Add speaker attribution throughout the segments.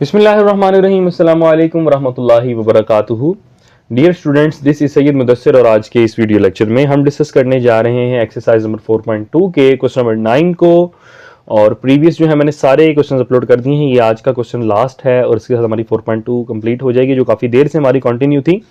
Speaker 1: बिस्मिल्लाहिर्रहमानिर्रहीम, अस्सलामु अलैकुम वरहमतुल्लाहि वबरकातुहू। Dear students, this is Syed Mudassir और आज के इस वीडियो लेक्चर में हम डिस्कस करने जा रहे हैं एक्सरसाइज नंबर 4.2 के क्वेश्चन नंबर 9 को। और प्रीवियस जो है मैंने सारे क्वेश्चन अपलोड कर दिए हैं। ये आज का क्वेश्चन लास्ट है और इसके साथ हमारी 4.2 कंप्लीट हो जाएगी, जो काफ़ी देर से हमारी कंटिन्यू थी।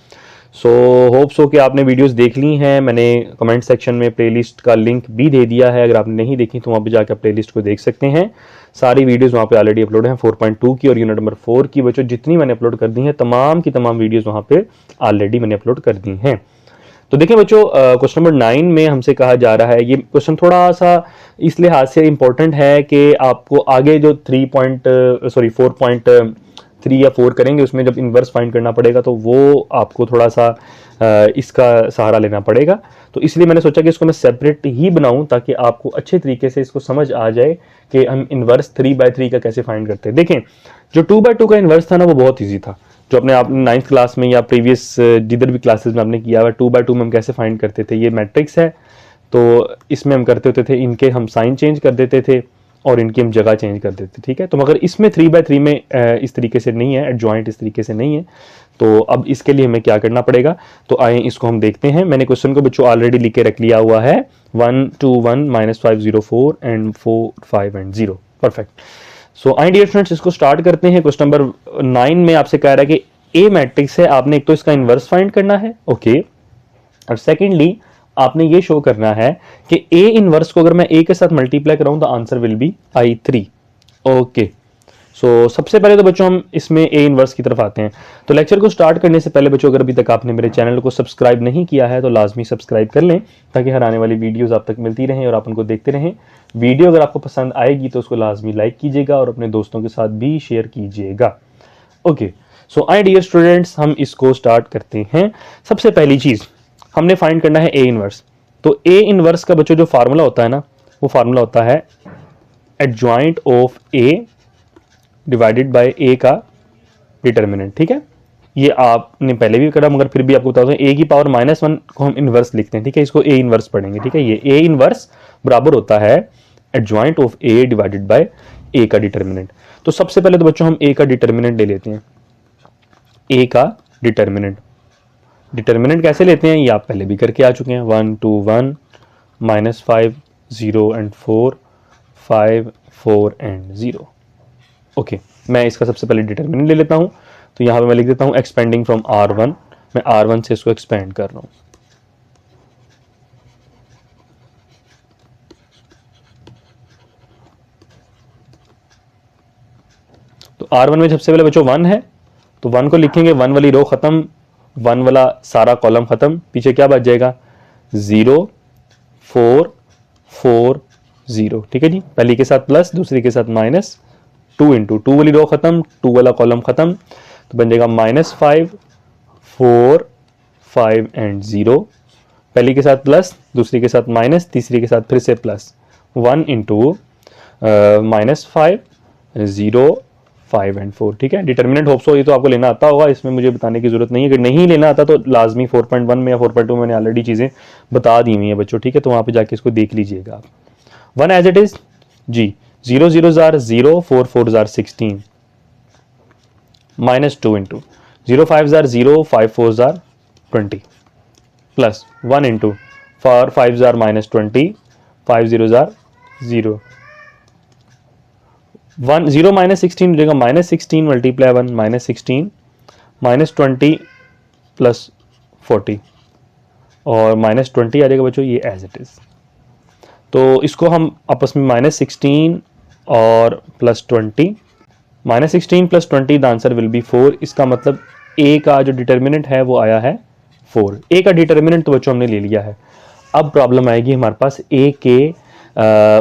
Speaker 1: सो होप्स हो कि आपने वीडियोस देख ली हैं। मैंने कमेंट सेक्शन में प्लेलिस्ट का लिंक भी दे दिया है, अगर आपने नहीं देखी तो वहाँ पे जाकर प्लेलिस्ट को देख सकते हैं। सारी वीडियोस वहाँ पे ऑलरेडी अपलोड हैं 4.2 की और यूनिट नंबर 4 की। बच्चों जितनी मैंने अपलोड कर दी हैं तमाम की तमाम वीडियोस वहाँ पे ऑलरेडी मैंने अपलोड कर दी हैं। तो देखिए बच्चों, क्वेश्चन नंबर 9 में हमसे कहा जा रहा है, ये क्वेश्चन थोड़ा सा इस लिहाज से इंपॉर्टेंट है कि आपको आगे जो 4.3 या 4 करेंगे उसमें जब इन्वर्स फाइंड करना पड़ेगा तो वो आपको थोड़ा सा इसका सहारा लेना पड़ेगा। तो इसलिए मैंने सोचा कि इसको मैं सेपरेट ही बनाऊं ताकि आपको अच्छे तरीके से इसको समझ आ जाए कि हम इन्वर्स 3/3 का कैसे फाइंड करते हैं। देखें, जो 2/2 का इन्वर्स था ना वो बहुत ईजी था, जो अपने आप 9th क्लास में या प्रीवियस जिधर भी क्लासेस में आपने किया हुआ। 2/2 में हम कैसे फाइंड करते थे, ये मैट्रिक्स है तो इसमें हम करते होते थे, इनके हम साइन चेंज कर देते थे और इनकी हम जगह चेंज कर देते, ठीक है। तो मगर इसमें 3/3 में इस तरीके से नहीं है, एडजॉइंट इस तरीके से नहीं है। तो अब इसके लिए हमें क्या करना पड़ेगा, तो आए इसको हम देखते हैं। मैंने क्वेश्चन को बच्चों ऑलरेडी लिख के रख लिया हुआ है, 1 2 1 -5 0 4 and 4 5 and 0। Perfect. So I dear friends, इसको स्टार्ट करते हैं। क्वेश्चन नंबर 9 में आपसे कह रहा है कि ए मैट्रिक्स है, आपने एक तो इसका इन्वर्स फाइंड करना है, ओके। और सेकेंडली आपने ये शो करना है कि ए इनवर्स को अगर मैं ए के साथ मल्टीप्लाई कराऊं तो answer will be I3, okay. So सबसे पहले तो बच्चों हम इसमें ए इनवर्स की तरफ आते हैं। तो लेक्चर को स्टार्ट करने से पहले बच्चों, अगर अभी तक आपने मेरे चैनल को सब्सक्राइब नहीं किया है तो लाजमी सब्सक्राइब कर लें ताकि हर आने वाली वीडियोस आप तक मिलती रहें और आप उनको देखते रहें। वीडियो अगर आपको पसंद आएगी तो उसको लाजमी लाइक कीजिएगा और अपने दोस्तों के साथ भी शेयर कीजिएगा, okay. So I dear students, हम इसको स्टार्ट करते हैं। सबसे पहली चीज हमने फाइंड करना है ए इनवर्स। तो ए इनवर्स का बच्चों जो फार्मूला होता है ना, वो फार्मूला होता है adjoint of A divided by A का डिटर्मिनेंट, ठीक है। ये आपने पहले भी करा मगर फिर भी आपको बता दूं, ए की पावर -1 को हम इनवर्स लिखते हैं, ठीक है। इसको ए इनवर्स पढ़ेंगे, ठीक है। ये ए इनवर्स बराबर होता है adjoint of A divided by A का डिटर्मिनेंट। तो सबसे पहले तो बच्चों हम ए का डिटर्मिनेंट ले लेते हैं। ए का डिटर्मिनेंट कैसे लेते हैं ये आप पहले भी करके आ चुके हैं। 1 2 1 -5 0 एंड 4 5 4 एंड 0, ओके। मैं इसका सबसे पहले डिटर्मिनेंट ले लेता हूं। तो यहां पे मैं लिख देता हूं एक्सपेंडिंग फ्रॉम R1, मैं R1 से इसको एक्सपेंड कर रहा हूं। तो R1 में सबसे पहले बच्चों 1 है तो 1 को लिखेंगे, 1 वाली रो खत्म, 1 वाला सारा कॉलम खत्म, पीछे क्या बच जाएगा 0 4 4 0, ठीक है जी। पहली के साथ प्लस, दूसरी के साथ माइनस, 2 इंटू 2 वाली रो खत्म, 2 वाला कॉलम खत्म, तो बन जाएगा -5 4 5 एंड 0। पहली के साथ प्लस, दूसरी के साथ माइनस, तीसरी के साथ फिर से प्लस, 1 इंटू -5 0 5 एंड 4, ठीक है। डिटर्मिनेंट होप्स हो ये तो आपको लेना आता होगा, इसमें मुझे बताने की जरूरत नहीं है। अगर नहीं लेना आता तो लाजमी 4.1 में या 4.2 में मैंने ऑलरेडी चीजें बता दी हुई हैं बच्चों, ठीक है। तो वहां पे जाके इसको देख लीजिएगा आप। 1 एज इट इज जी, 0 0 are 0, 4 4 are 16, -2 into 0 5 are 0, 5 4 are 20, plus 1 into 4 5 are -20, 5 0 are 0, 1 0 -16 हो जाएगा -16 मल्टीप्लाई 1 -16 -20 प्लस 40 और -20 आ जाएगा बच्चों, ये एज इट इज। तो इसको हम आपस में -16 और +20, -16 + 20 द आंसर विल बी 4। इसका मतलब ए का जो डिटर्मिनेंट है वो आया है 4। ए का डिटर्मिनेंट तो बच्चों हमने ले लिया है। अब प्रॉब्लम आएगी हमारे पास ए के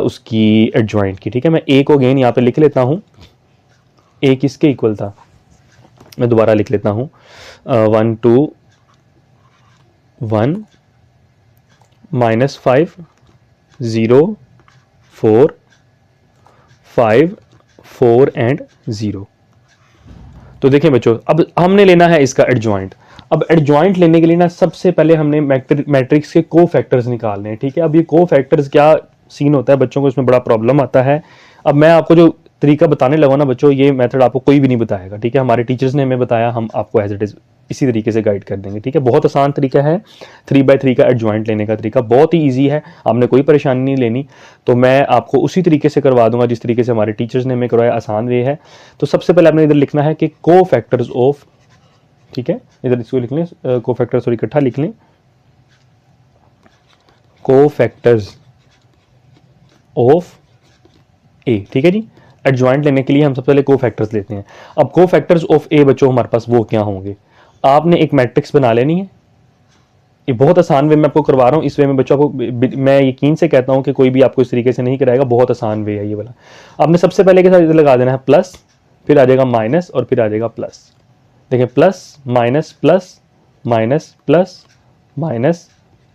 Speaker 1: उसकी एडजॉइंट की, ठीक है। मैं ए को अगेन यहाँ पे लिख लेता हूँ। ए किसके इक्वल था, मैं दोबारा लिख लेता हूँ। 1 2 1 -5 0 4 5 4 एंड 0। तो देखिए बच्चों, अब हमने लेना है इसका एडजॉइंट। अब एडजॉइंट लेने के लिए ना सबसे पहले हमने मैट्रिक्स के को फैक्टर्स निकालने हैं, ठीक है। अब ये को फैक्टर्स क्या सीन होता है बच्चों को, इसमें बड़ा प्रॉब्लम आता है। अब मैं आपको जो तरीका बताने लगा ना बच्चों, ये मेथड आपको कोई भी नहीं बताएगा, ठीक है। हमारे टीचर्स ने हमें बताया, हम आपको एज इट इज़ इसी तरीके से गाइड कर देंगे, ठीक है। बहुत आसान तरीका है 3/3 का एडजॉइंट लेने का तरीका, बहुत ही ईजी है, आपने कोई परेशानी नहीं लेनी। तो मैं आपको उसी तरीके से करवा दूंगा जिस तरीके से हमारे टीचर्स ने हमें करवाया, आसान वे है। तो सबसे पहले आपने इधर लिखना है कि को फैक्टर्स ऑफ, ठीक है, इधर इसको लिख लें, को फैक्टर्स और इकट्ठा लिख लें, को फैक्टर्स ऑफ ए, ठीक है जी। एडजॉइंट लेने के लिए हम सबसे पहले को फैक्टर्स लेते हैं। अब को फैक्टर्स ऑफ ए बच्चों हमारे पास वो क्या होंगे, आपने एक मैट्रिक्स बना लेनी है। ये बहुत आसान वे में आपको करवा रहा हूँ, इस वे में बच्चों को मैं यकीन से कहता हूँ कि कोई भी आपको इस तरीके से नहीं कराएगा, बहुत आसान वे है ये वाला। आपने सबसे पहले के साथ इधर लगा देना है प्लस, फिर आ जाएगा माइनस और फिर आ जाएगा प्लस। देखिए plus minus plus minus plus minus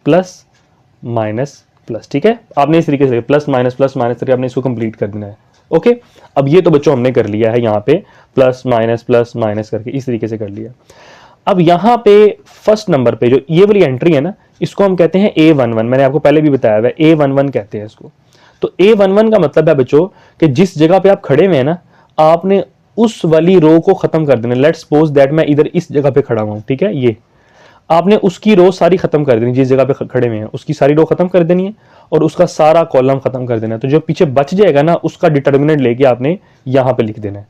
Speaker 1: plus minus plus, ठीक है। आपने इस तरीके से प्लस माइनस करके आपने इसको कंप्लीट कर देना है। ओके, अब ये तो बच्चों हमने कर लिया है, यहाँ पे प्लस माइनस करके इस तरीके से कर लिया। अब यहाँ पे फर्स्ट नंबर पे जो ये वाली एंट्री है ना, इसको हम कहते हैं A11, मैंने आपको पहले भी बताया हुआ है, A11 कहते हैं इसको। तो A11 का मतलब है बच्चों कि जिस जगह पे आप खड़े हुए हैं ना, आपने उस वाली रो को खत्म कर देना। लेट्स सपोज दैट मैं इधर इस जगह पे खड़ा हुआ, ठीक है, ये आपने उसकी रो सारी खत्म कर देनी, जिस जगह पे खड़े हुए हैं उसकी सारी रो खत्म कर देनी है और उसका सारा कॉलम खत्म कर देना है। तो जो पीछे बच जाएगा ना, उसका डिटर्मिनेंट लेके आपने यहां पे लिख देना है।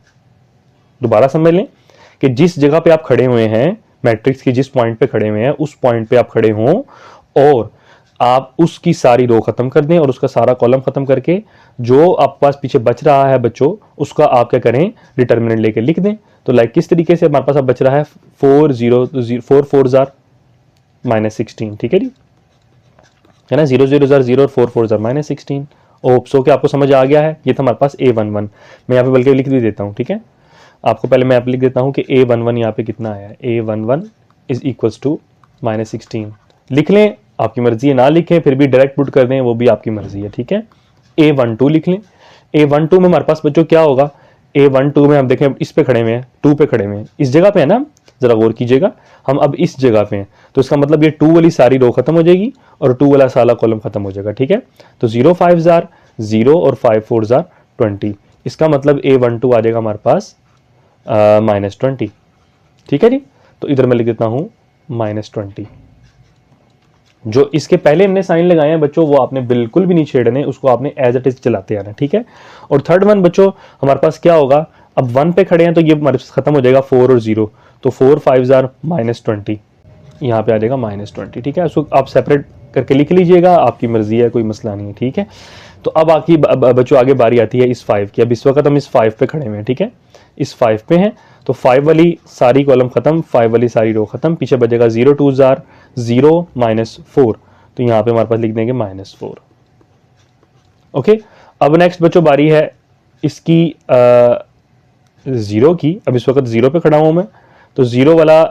Speaker 1: दोबारा समझ लें कि जिस जगह पे आप खड़े हुए हैं, मैट्रिक्स की जिस पॉइंट पे खड़े हुए हैं, उस पॉइंट पे आप खड़े हों और आप उसकी सारी रो खत्म कर दें और उसका सारा कॉलम खत्म करके जो आपके पास पीछे बच रहा है बच्चों, उसका आप क्या करें, डिटर्मिनेंट लेके लिख दें। तो लाइक किस तरीके से हमारे पास अब बच रहा है 4 4 जार -16, ठीक है जी, है ना, 0 0 जार 0 और 4 4 जार -16। ओप सो क्या आपको समझ आ गया है। ये था हमारे पास A11। मैं यहाँ पे बल्कि लिख भी देता हूँ, ठीक है, आपको पहले मैं यहाँ पे लिख देता हूँ कि A11 यहाँ पे कितना आया है, A11 इज इक्वल्स टू -16। लिख लें, आपकी मर्जी है, ना लिखें फिर भी डायरेक्ट पुट कर दें, वो भी आपकी मर्जी है, ठीक है। A12 लिख लें। A12 में हमारे पास बच्चों क्या होगा, A12 में हम देखें इस पे खड़े हुए हैं, 2 पे खड़े हुए हैं, इस जगह पे है ना, जरा गौर कीजिएगा, हम अब इस जगह पे हैं, तो इसका मतलब ये 2 वाली सारी रो खत्म हो जाएगी और 2 वाला सारा कॉलम खत्म हो जाएगा, ठीक है। तो 0 5 जार 0 और 5 4 जार 20, इसका मतलब A12 आ जाएगा हमारे पास -20, ठीक है जी। तो इधर मैं लिख देता हूं -20। जो इसके पहले हमने साइन लगाए हैं बच्चों, वो आपने बिल्कुल भी नहीं छेड़ने, उसको आपने एज इट इज चलाते आना, ठीक है। और थर्ड वन बच्चों हमारे पास क्या होगा, अब 1 पे खड़े हैं तो ये हमारे पास खत्म हो जाएगा 4 और 0, तो 4 5 जार -20, यहाँ पे आ जाएगा -20, ठीक है। उसको आप सेपरेट करके लिख लीजिएगा, आपकी मर्जी है, कोई मसला नहीं है, ठीक है। तो अब आपकी बच्चों आगे बारी आती है इस 5 की। अब इस वक्त हम इस 5 पे खड़े हुए हैं, ठीक है, इस 5 पे हैं, तो 5 वाली सारी कॉलम खत्म, 5 वाली सारी रो खत्म, पीछे बचेगा 0 2 जार 0 -4, तो यहाँ पे हमारे पास लिख देंगे -4। ओके, अब नेक्स्ट बच्चों बारी है इसकी 0 की। अब इस वक्त 0 पे खड़ा हूं मैं, तो 0 वाला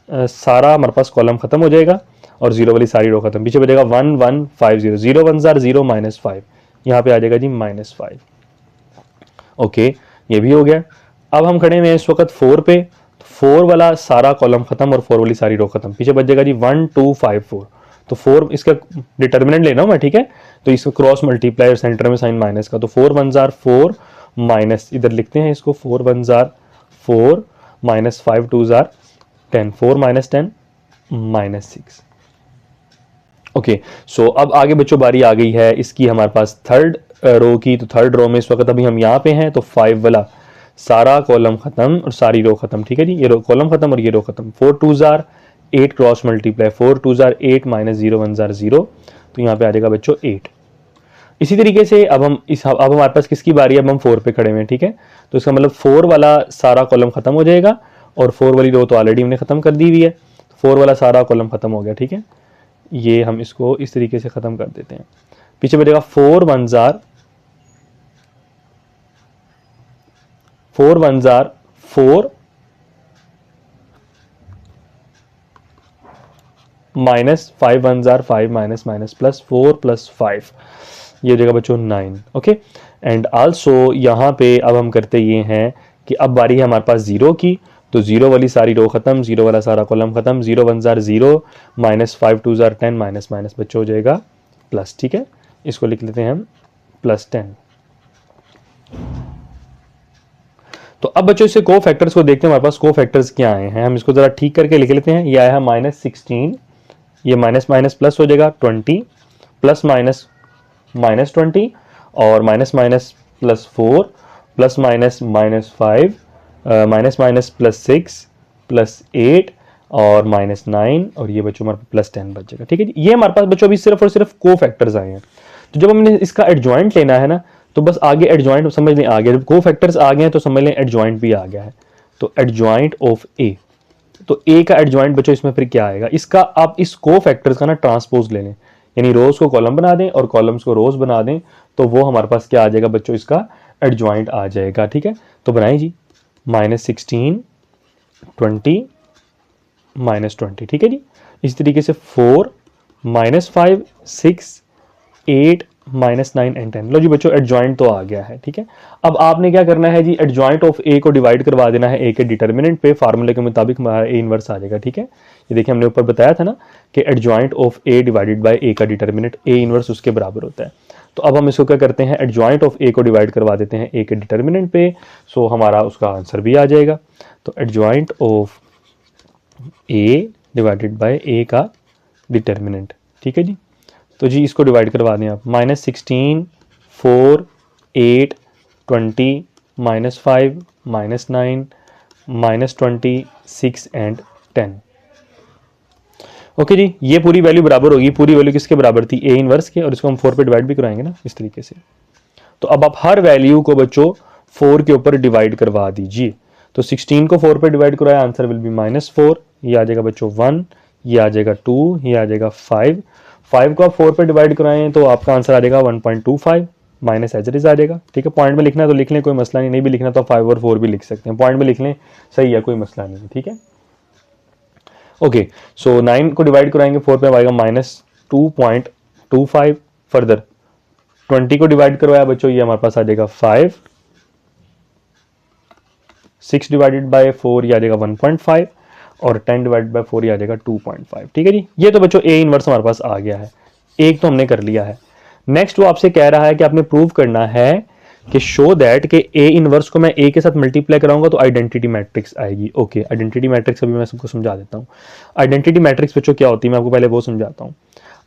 Speaker 1: सारा हमारे पास कॉलम खत्म हो जाएगा और 0 वाली सारी रो खत्म, पीछे बचेगा 1 1 5 0 0 1 जार 0 -5, यहाँ पे आ जाएगा जी -5। ओके, ये भी हो गया। अब हम खड़े हुए हैं इस वक्त 4 पे, 4 वाला सारा कॉलम खत्म और 4 वाली सारी रो खत्म, पीछे बच जाएगा जी 1 2 5 4, तो 4 इसका डिटर्मिनेंट लेना हूं मैं, ठीक है। तो इसको क्रॉस मल्टीप्लाई और सेंटर में साइन माइनस का, तो 4 1 जार 4 माइनस, इधर लिखते हैं इसको 4 1 जार 4 -5 2 जार 10, 4 -10 -6। ओके, सो अब आगे बच्चों बारी आ गई है इसकी हमारे पास थर्ड रो की। तो थर्ड रो में इस वक्त अभी हम यहाँ पे हैं, तो 5 वाला सारा कॉलम खत्म और सारी रो खत्म, ठीक है जी, ये रो कॉलम खत्म और ये रो खत्म, 4 2 jar 8 cross multiply, 4 2 jar 8 -0 1 jar 0, तो यहाँ पे आ जाएगा बच्चों 8। इसी तरीके से अब हमारे पास किसकी बारी है, अब हम 4 पे खड़े हुए हैं, ठीक है। तो इसका मतलब 4 वाला सारा कॉलम खत्म हो जाएगा और 4 वाली रो तो ऑलरेडी हमने खत्म कर दी हुई है, 4 वाला सारा कॉलम खत्म हो गया, ठीक है। ये हम इसको इस तरीके से खत्म कर देते हैं, पीछे बचेगा 4 1 jar 4 1 jar 4 -5 1 jar 5 minus minus plus 4 + 5, ये हो जाएगा बच्चों 9। ओके, एंड आल्सो यहाँ पे अब हम करते ये हैं कि अब बारी है हमारे पास 0 की, तो 0 वाली सारी रो खत्म, 0 वाला सारा कॉलम खत्म, 0 1 जार 0 -5 2 जार 10 माइनस माइनस बच्चों हो जाएगा प्लस, ठीक है। इसको लिख लेते हैं हम +10। तो अब बच्चों इसे को फैक्टर्स को देखते हैं, हमारे पास को फैक्टर्स क्या आए हैं, हम इसको जरा ठीक करके लिख लेते हैं। ये आया है -16, ये माइनस माइनस प्लस हो जाएगा 20, प्लस माइनस -20, और minus minus +4, plus minus -5, minus minus +6, +8 और -9, और ये बच्चों हमारे पास +10 बच जाएगा। ठीक है जी, ये हमारे पास बच्चों अभी सिर्फ और सिर्फ को फैक्टर्स आए हैं। तो जब हमने इसका एडजॉइंट लेना है ना, तो बस आगे एडजॉइंट समझ लें आ गया, जब को फैक्टर्स आ गए हैं तो समझ लें एडजॉइंट भी आ गया है। तो एडजॉइंट ऑफ ए, तो ए का एडजॉइंट बच्चों इसमें फिर क्या आएगा, इसका आप इस को फैक्टर्स का ना ट्रांसपोज ले लें, यानी रोज को कॉलम बना दें और कॉलम्स को रोज बना दें, तो वो हमारे पास क्या आ जाएगा बच्चों, इसका एडजॉइंट आ जाएगा। ठीक है, तो बनाएं जी, -16, 20, -20। ठीक है जी, इस तरीके से 4, -5, 6, 8, -9 एंड 10। लो जी बच्चों एडजॉइंट तो आ गया है। ठीक है, अब आपने क्या करना है जी, एडजॉइंट ऑफ ए को डिवाइड करवा देना है ए के डिटर्मिनेंट पे, फार्मूले के मुताबिक हमारा ए इनवर्स आ जाएगा। ठीक है, ये देखिए हमने ऊपर बताया था ना कि adjoint of A divided by A का डिटर्मिनेंट, ए इनवर्स उसके बराबर होता है। तो अब हम इसको क्या करते हैं, एडजॉइंट ऑफ ए को डिवाइड करवा देते हैं ए के डिटर्मिनेंट पे, सो हमारा उसका आंसर भी आ जाएगा। तो adjoint of A divided by A का डिटर्मिनेंट। ठीक है जी, तो जी इसको डिवाइड करवा दें आप, -16, 4, 8, 20, -5, -9, -20, 6 एंड 10। ओके जी, ये पूरी वैल्यू बराबर होगी, पूरी वैल्यू किसके बराबर थी, ए इनवर्स के, और इसको हम 4 पे डिवाइड भी कराएंगे ना इस तरीके से। तो अब आप हर वैल्यू को बच्चों 4 के ऊपर डिवाइड करवा दीजिए। तो 16 को 4 पे डिवाइड कराया, आंसर विल बी -4, ये आ जाएगा बच्चों 1, ये आ जाएगा 2, ये आ जाएगा 5, 5 को आप 4 पे डिवाइड कराएं तो आपका आंसर आ जाएगा 1.25, माइनस एज इट इज आ जाएगा। ठीक है, पॉइंट में लिखना है तो लिख लें, कोई मसला नहीं, नहीं भी लिखना तो 5 और 4 भी लिख सकते हैं, पॉइंट में लिख लें, सही है, कोई मसला नहीं। ठीक है, ओके, सो 9 को डिवाइड कराएंगे 4 पे आएगा -2.25, फर्दर 20 को डिवाइड करवाया बच्चों, ये हमारे पास आ जाएगा 5, 6 डिवाइडेड बाय 4 ये आ जाएगा 1.5, और 10 डिवाइडेड बाय 4 ये आ जाएगा 2.5। ठीक है जी, ये तो बच्चों ए इनवर्स हमारे पास आ गया है, एक तो हमने कर लिया है। नेक्स्ट वो आपसे कह रहा है कि आपने प्रूव करना है कि शो दैट कि ए इनवर्स को मैं ए के साथ मल्टीप्लाई कराऊंगा तो आइडेंटिटी मैट्रिक्स आएगी। ओके, आइडेंटिटी मैट्रिक्स अभी मैं सबको समझा देता हूँ। आइडेंटिटी मैट्रिक्स बच्चों क्या होती है, मैं आपको पहले वो समझाता हूँ।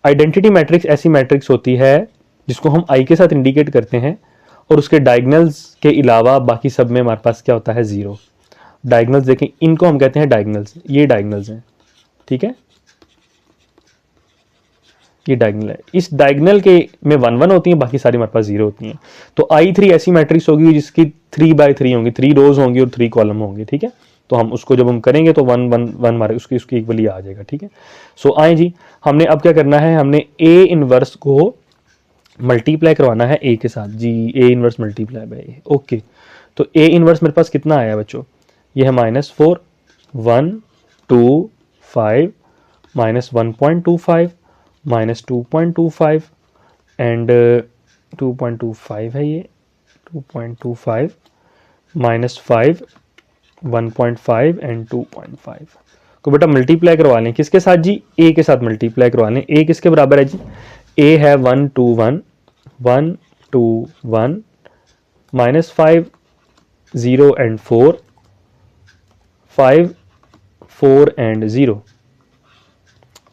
Speaker 1: आइडेंटिटी मैट्रिक्स ऐसी मैट्रिक्स होती है जिसको हम आई के साथ इंडिकेट करते हैं, और उसके डायगनल्स के अलावा बाकी सब में हमारे पास क्या होता है, 0। डायगनल्स देखें, इनको हम कहते हैं डायगनल्स, ये डायगनल्स हैं। ठीक है, ये डायगनल है, इस डायगनल के में 1 1 होती है, बाकी सारी हमारे पास 0 होती हैं। तो I3 ऐसी मैट्रिक्स होगी जिसकी 3/3 होंगी, 3 रोज होंगी और 3 कॉलम होंगे। ठीक है, तो हम उसको जब हम करेंगे तो 1 1 1 हमारे उसकी इक्वली आ जाएगा। ठीक है, सो आए जी, हमने अब क्या करना है, हमने ए इनवर्स को मल्टीप्लाई करवाना है ए के साथ जी, A inverse multiply by A. Okay, तो ए इनवर्स मेरे पास कितना आया बच्चों, ये है -4, 1, 2, 5, -1.25, -2.25 एंड 2.25 है, ये 2.25, -5, 1.5 एंड 2.5 को बेटा मल्टीप्लाई करवा लें, किसके साथ जी, ए के साथ मल्टीप्लाई करवा लें। ए किसके बराबर है जी, ए है 1 2 1, 1 2 1, -5, 0 and 4, 5 4 and 0।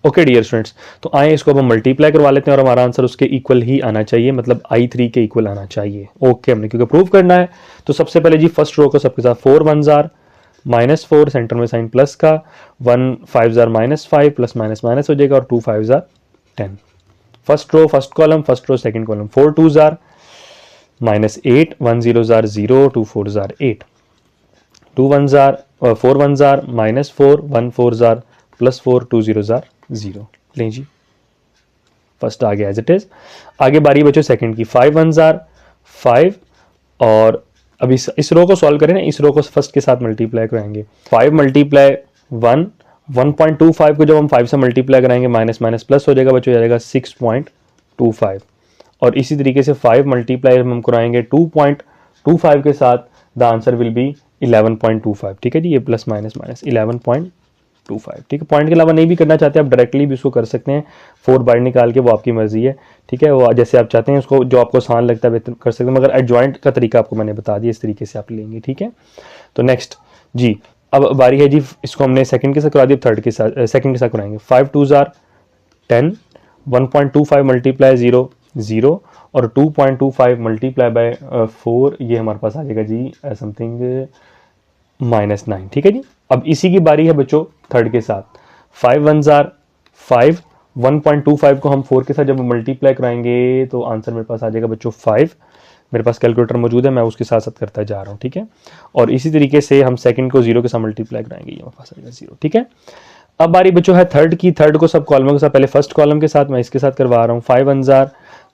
Speaker 1: Okay dear students, तो आए इसको अब हम मल्टीप्लाई करवा लेते हैं और हमारा आंसर उसके इक्वल ही आना चाहिए, मतलब I3 के इक्वल आना चाहिए। ओके, हमने क्योंकि प्रूव करना है तो सबसे पहले जी फर्स्ट रो को सबके साथ 4 1s आर -4, सेंटर में साइन प्लस का, 1 5s are -5, plus minus minus हो जाएगा, और 2 5s are 10। First row first column, first row second column, 4 2s are -8, 1 0s are 0, 2 4s are 8, 2 1s are 4 1s are -4, 1 4s are +4, 2 0s are 0। लें जी, first आ गया as it is. आगे बारी बच्चों second की, 5 1s are 5, और अब इस रो को सॉल्व करें ना, इस रो को फर्स्ट के साथ मल्टीप्लाई कराएंगे, 5 × 1 1.25 को जब हम 5 से मल्टीप्लाई कराएंगे माइनस माइनस प्लस हो जाएगा बच्चों, जाएगा 6.25, और इसी तरीके से 5 मल्टीप्लाई हम कराएंगे 2.25 के साथ, द आंसर विल बी 11.25। ठीक है जी, ये प्लस माइनस माइनस 11.25। 25। ठीक है, पॉइंट के अलावा नहीं भी करना चाहते आप डायरेक्टली भी उसको कर सकते हैं 4 बार निकाल के, वो आपकी मर्जी है। ठीक है, वो जैसे आप चाहते हैं उसको, जो आपको आसान लगता है कर सकते हैं, मगर एडजॉइंट का तरीका आपको मैंने बता दिया, इस तरीके से आप लेंगे। ठीक है, तो नेक्स्ट जी, अब बारी है जी, इसको हमने सेकंड के साथ करा दिया, थर्ड के साथ, सेकंड के साथ कराएंगे। 5 2s are 10, 1.25 मल्टीप्लाई 0 0 और 2.25 मल्टीप्लाई बाय 4, ये हमारे पास आ जाएगा जी समथिंग -9। ठीक है जी, अब इसी की बारी है बच्चों थर्ड के साथ। 5 1s are 5, 1.25 को हम 4 के साथ जब मल्टीप्लाई कराएंगे तो आंसर मेरे पास आ जाएगा बच्चों 5। मेरे पास कैलकुलेटर मौजूद है, मैं उसके साथ साथ करता जा रहा हूँ। ठीक है, और इसी तरीके से हम सेकंड को 0 के साथ मल्टीप्लाई कराएंगे, ये मेरे पास आ जाएगा 0। ठीक है, अब बारी बच्चों है थर्ड की। थर्ड को सब कॉलमों के साथ, पहले फर्स्ट कॉलम के साथ मैं इसके साथ करवा रहा हूँ। 5 1s are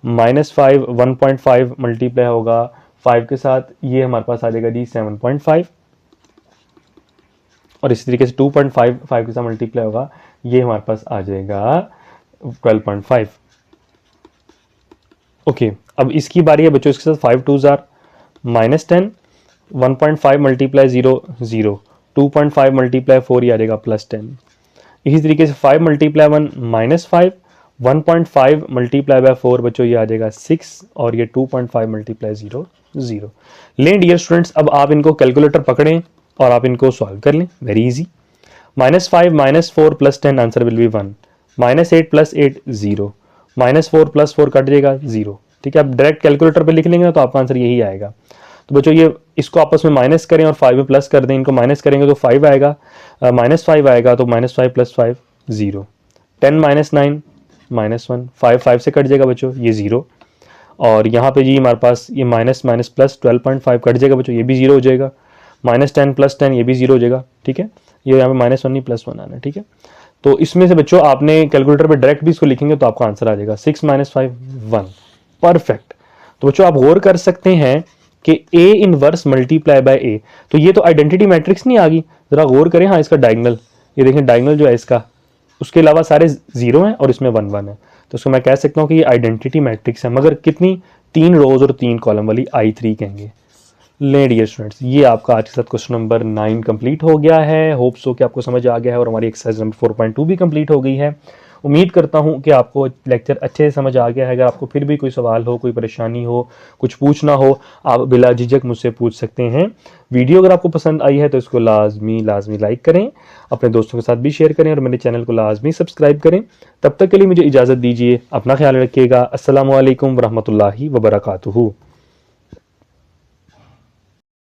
Speaker 1: -5, 1.5 मल्टीप्लाई होगा 5 के साथ, ये हमारे पास आ जाएगा जी 7.5, और इसी तरीके से 2.5 5 के साथ मल्टीप्लाई होगा, ये हमारे पास आ जाएगा 12.5। ओके, अब इसकी बारी है बच्चों, इसके साथ 5 2s are -10, 1.5 मल्टीप्लाई 0 0, 2.5 मल्टीप्लाई 4 ये आ जाएगा +10। इसी तरीके से 5 मल्टीप्लाई 1 -5, 1.5 मल्टीप्लाई बाय 4 बच्चों ये आ जाएगा 6, और ये 2.5 मल्टीप्लाई 0 0। लें डियर स्टूडेंट्स, अब आप इनको कैलकुलेटर पकड़ें और आप इनको सॉल्व कर लें, very easy. -5 -4 +10 answer will B 1, -8 + 8 0, -4 + 4 cut जाएगा 0। ठीक है, आप डायरेक्ट कैलकुलेटर पे लिख लेंगे ना तो आपका आंसर यही आएगा। तो बच्चों ये इसको आपस में माइनस करें और 5 में प्लस कर दें, इनको माइनस करेंगे तो 5 आएगा, -5 आएगा, तो -5 + 5 0, 10 -9 -1, 5 5 से कट जाएगा बच्चों, ये 0, और यहाँ पे जी हमारे पास ये माइनस माइनस प्लस 12.5 कट जाएगा बच्चों, ये भी 0 हो जाएगा, -10 + 10 ये भी 0 हो जाएगा। ठीक है, ये यहाँ पे -1 नहीं +1 आना है। ठीक है, तो इसमें से बच्चों आपने कैलकुलेटर पे डायरेक्ट भी इसको लिखेंगे तो आपका आंसर आ जाएगा 6 - 5 1, परफेक्ट। तो बच्चों आप गौर कर सकते हैं कि A inverse multiply bye A, तो ये तो आइडेंटिटी मैट्रिक्स नहीं आ गई, जरा गौर करें। हाँ, इसका डायगोनल, ये देखें डायगोनल जो है इसका, उसके अलावा सारे 0 हैं और इसमें 1 1 है, तो उसको मैं कह सकता हूँ कि ये आइडेंटिटी मैट्रिक्स है, मगर कितनी, 3 रोज और 3 कॉलम वाली, I3 कहेंगे। ले डियर स्टूडेंट्स, ये आपका आज के साथ क्वेश्चन नंबर 9 कंप्लीट हो गया है। होप सो कि आपको समझ आ गया है और हमारी एक्सरसाइज नंबर 4.2 भी कंप्लीट हो गई है। उम्मीद करता हूं कि आपको लेक्चर अच्छे से समझ आ गया है। अगर आपको फिर भी कोई सवाल हो, कोई परेशानी हो, कुछ पूछना हो, आप बिला झिझक मुझसे पूछ सकते हैं। वीडियो अगर आपको पसंद आई है तो इसको लाजमी लाइक करें, अपने दोस्तों के साथ भी शेयर करें और मेरे चैनल को लाजमी सब्सक्राइब करें। तब तक के लिए मुझे इजाज़त दीजिए, अपना ख्याल रखिएगा। अस्सलामु अलैकुम वरहमतुल्लाहि वबरकातुहू।